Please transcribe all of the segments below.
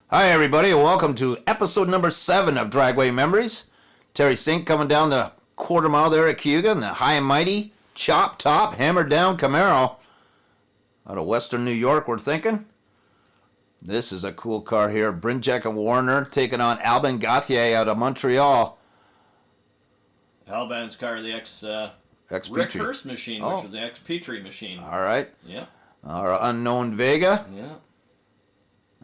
Hi, everybody, and welcome to episode number 7 of Dragway Memories. Terry Sink coming down the quarter mile there at Cayuga in the high and mighty, chop top, hammered down Camaro out of Western New York, we're thinking. This is a cool car here. Brinjack and Warner taking on Albin Gauthier out of Montreal. Albin's car, the Rick Petrie. Hurst machine, which was the ex-Petrie machine. All right. Yeah. Our unknown Vega. Yeah.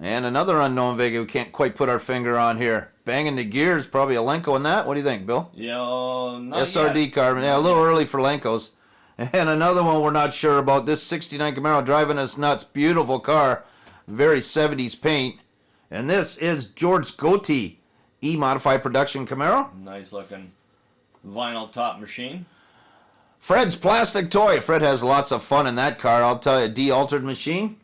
And another unknown Vega we can't quite put our finger on here. Banging the gears, probably a Lenko in that. What do you think, Bill? Yeah, not SRD yet. car. Yeah, a little early for Lenkos. And another one we're not sure about. This 69 Camaro driving us nuts. Beautiful car. Very 70s paint. And this is George Gauthier E-Modified Production Camaro. Nice looking vinyl top machine. Fred's Plastic Toy. Fred has lots of fun in that car. I'll tell you, de-altered machine.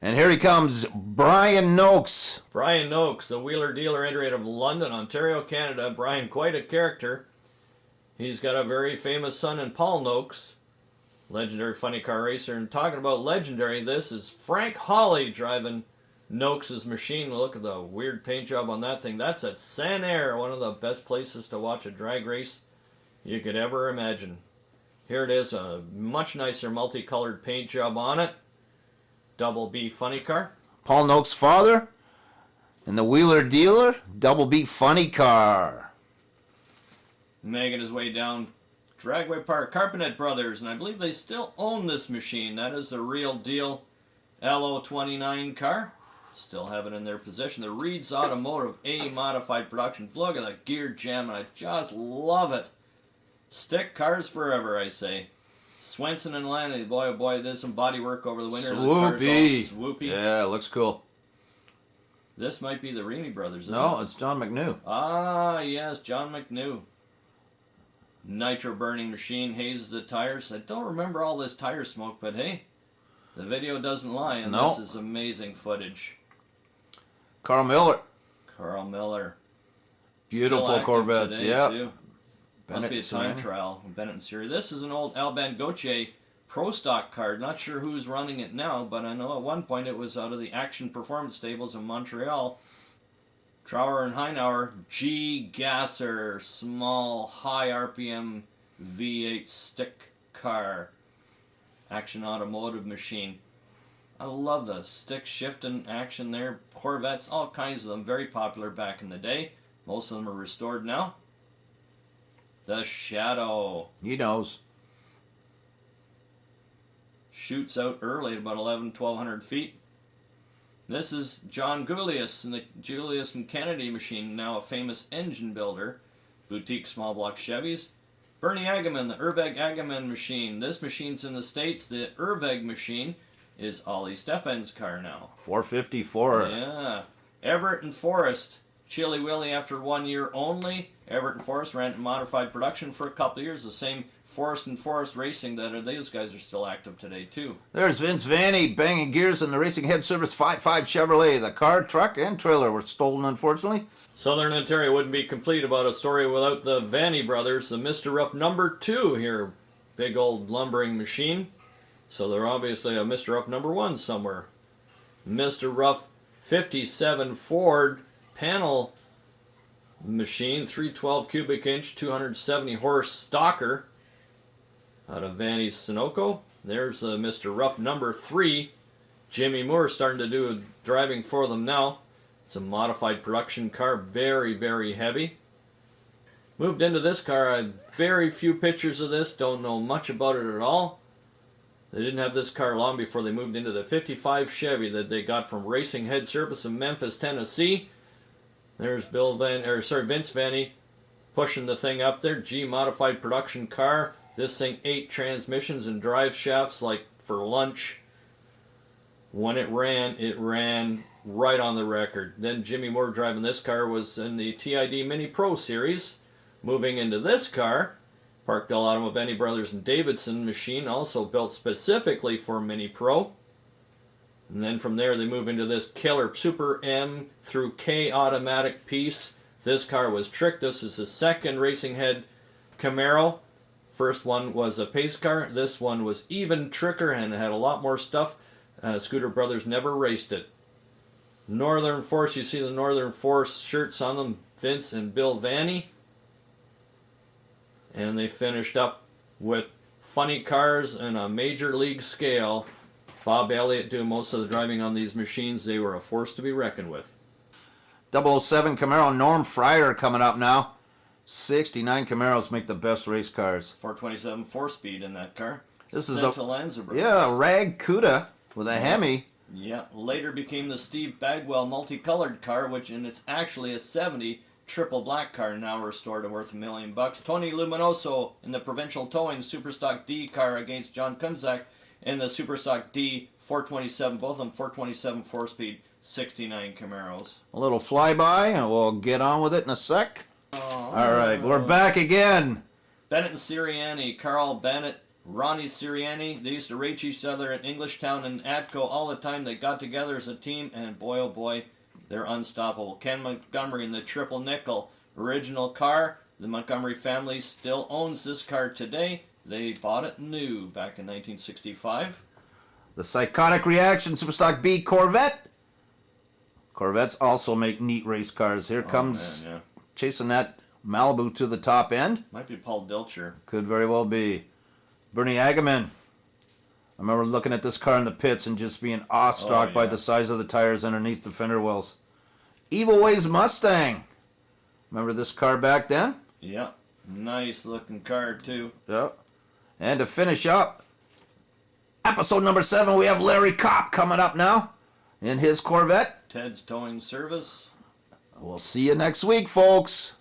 And here he comes, Brian Noakes. Brian Noakes, the wheeler dealer entry out of London, Ontario, Canada. Brian, quite a character. He's got a very famous son in Paul Noakes, legendary funny car racer. And talking about legendary, this is Frank Hawley driving Noakes' machine. Look at the weird paint job on that thing. That's at San Air, one of the best places to watch a drag race you could ever imagine. Here it is, a much nicer multicolored paint job on it. Double B funny car. Paul Noakes' father. And the wheeler dealer, Double B funny car. Making his way down Dragway Park, Carpenet Brothers, and I believe they still own this machine. That is the real deal LO29 car. Still have it in their possession. The Reed's Automotive A-Modified Production. Look at the gear jam, and I just love it. Stick cars forever, I say. Swenson and Lanley, boy oh boy, did some body work over the winter. Swoopy. Swoopy. Yeah, it looks cool. This might be the Reamy brothers, isn't No, it? it's John McNew. Ah, yes, John McNew. Nitro burning machine, hazes the tires. I don't remember all this tire smoke, but hey, the video doesn't lie, and No. this is amazing footage. Carl Miller. Carl Miller. Beautiful Still active Corvettes, today, yeah. too. Must Bennett be a time Serena. trial. Bennett and Siri. This is an old Albin Gauthier Pro Stock card. Not sure who's running it now, but I know at one point it was out of the Action Performance Stables in Montreal. Trower and Heinauer G Gasser, small, high RPM V8 stick car. Action Automotive machine. I love the stick shifting action there. Corvettes, all kinds of them. Very popular back in the day. Most of them are restored now. The Shadow He knows. shoots out early at about 1,200 feet. This is John Julius and the Julius and Kennedy machine, now a famous engine builder. Boutique small block Chevys. Bernie Agaman, the Urveg Agaman machine. This machine's in the States. The Urveg machine is Ollie Stephan's car now. 454. Yeah. Everett and Forrest. Chili Willie after 1 year only. Everett and Forrest ran in modified production for a couple of years. The same Forrest and Forrest Racing those guys are still active today too. There's Vince Vanny banging gears in the Racing Head Service 5.5 Chevrolet. The car, truck, and trailer were stolen, unfortunately. Southern Ontario wouldn't be complete about a story without the Vanny brothers, the Mr. Rough number 2 here. Big old lumbering machine. So they're obviously a Mr. Rough number 1 somewhere. Mr. Rough 57 Ford panel machine, 312 cubic inch, 270 horse stalker out of Vanny's Sunoco. There's Mr. Rough number 3. Jimmy Moore starting to do driving for them now. It's a modified production car, very, very heavy. Moved into this car, I had very few pictures of this, don't know much about it at all. They didn't have this car long before they moved into the 55 Chevy that they got from Racing Head Service in Memphis, Tennessee. There's Vince Vanny pushing the thing up there. G-modified production car. This thing 8 transmissions and drive shafts like for lunch. When it ran right on the record. Then Jimmy Moore driving this car was in the TID Mini Pro Series. Moving into this car, Parkdale Automovenny Brothers and Davidson machine, also built specifically for Mini Pro. And then from there they move into this killer Super M through K automatic piece. This car was tricked. This is the second Racing Head Camaro. First one was a pace car. This one was even tricker and had a lot more stuff. Scooter Brothers never raced it. Northern Force, you see the Northern Force shirts on them, Vince and Bill Vanny. And they finished up with funny cars and a major league scale. Bob Elliott doing most of the driving on these machines. They were a force to be reckoned with. 007 Camaro, Norm Fryer coming up now. 69 Camaros make the best race cars. 427 4-speed in that car. This is Lanza brothers. a Rag Cuda with a Hemi. Yeah, later became the Steve Bagwell multicolored car, which it's actually a 70 triple black car, now restored and worth $1 million. Tony Luminoso in the Provincial Towing Superstock D car against John Kunzak in the Superstock D 427, both on 427 4-speed, 69 Camaros. A little flyby, and we'll get on with it in a sec. All right, we're back again. Bennett and Sirianni, Carl Bennett, Ronnie Sirianni, they used to race each other at Englishtown and Atco all the time. They got together as a team, and boy, oh boy, they're unstoppable. Ken Montgomery in the Triple Nickel, original car. The Montgomery family still owns this car today. They bought it new back in 1965. The Psychotic Reaction Superstock B Corvette. Corvettes also make neat race cars. Here comes man, yeah. chasing that Malibu to the top end. Might be Paul Dilcher. Could very well be. Bernie Agaman. I remember looking at this car in the pits and just being awestruck by the size of the tires underneath the fender wells. Evil Ways Mustang. Remember this car back then? Yeah, nice looking car too. Yep. And to finish up, episode number 7, we have Larry Kopp coming up now in his Corvette. Ted's Towing Service. We'll see you next week, folks.